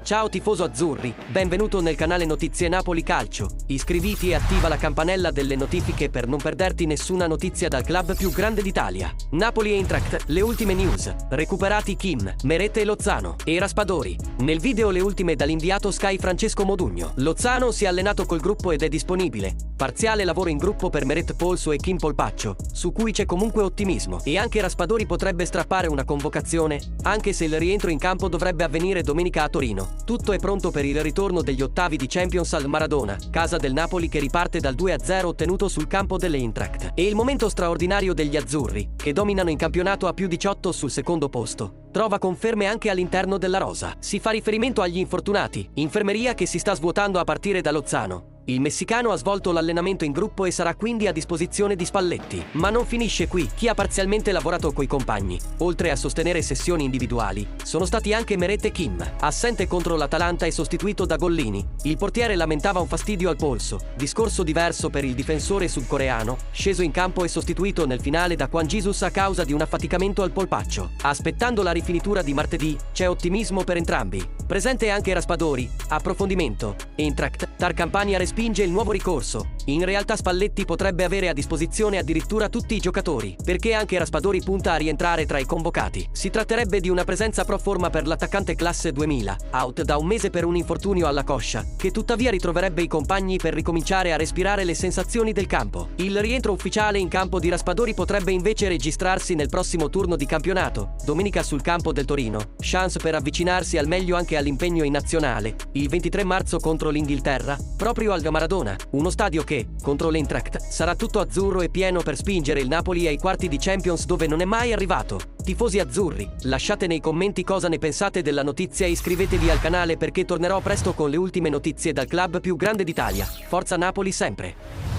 Ciao tifoso azzurri, benvenuto nel canale Notizie Napoli Calcio. Iscriviti e attiva la campanella delle notifiche per non perderti nessuna notizia dal club più grande d'Italia. Napoli e Eintracht, le ultime news. Recuperati Kim, Meret e Lozano. E Raspadori. Nel video le ultime dall'inviato Sky Francesco Modugno. Lozano si è allenato col gruppo ed è disponibile. Parziale lavoro in gruppo per Meret Polso e Kim Polpaccio, su cui c'è comunque ottimismo. E anche Raspadori potrebbe strappare una convocazione, anche se il rientro in campo dovrebbe avvenire domenica a Torino. Tutto è pronto per il ritorno degli ottavi di Champions al Maradona, casa del Napoli che riparte dal 2-0 ottenuto sul campo delle Eintracht. E il momento straordinario degli azzurri, che dominano in campionato a più 18 sul secondo posto, trova conferme anche all'interno della rosa. Si fa riferimento agli infortunati, infermeria che si sta svuotando a partire da Lozano. Il messicano ha svolto l'allenamento in gruppo e sarà quindi a disposizione di Spalletti. Ma non finisce qui. Chi ha parzialmente lavorato coi compagni, oltre a sostenere sessioni individuali, sono stati anche Meret e Kim. Assente contro l'Atalanta e sostituito da Gollini. Il portiere lamentava un fastidio al polso. Discorso diverso per il difensore sudcoreano, sceso in campo e sostituito nel finale da Juan Jesus a causa di un affaticamento al polpaccio. Aspettando la rifinitura di martedì, c'è ottimismo per entrambi. Presente anche Raspadori. Approfondimento. Eintracht. Tar Campania respinge il nuovo ricorso. In realtà Spalletti potrebbe avere a disposizione addirittura tutti i giocatori, perché anche Raspadori punta a rientrare tra i convocati. Si tratterebbe di una presenza pro forma per l'attaccante classe 2000, out da un mese per un infortunio alla coscia, che tuttavia ritroverebbe i compagni per ricominciare a respirare le sensazioni del campo. Il rientro ufficiale in campo di Raspadori potrebbe invece registrarsi nel prossimo turno di campionato, domenica sul campo del Torino. Chance per avvicinarsi al meglio anche all'impegno in nazionale, il 23 marzo contro l'Inghilterra, proprio al Maradona, uno stadio che, contro l'Eintracht, sarà tutto azzurro e pieno per spingere il Napoli ai quarti di Champions dove non è mai arrivato. Tifosi azzurri, lasciate nei commenti cosa ne pensate della notizia e iscrivetevi al canale perché tornerò presto con le ultime notizie dal club più grande d'Italia. Forza Napoli sempre!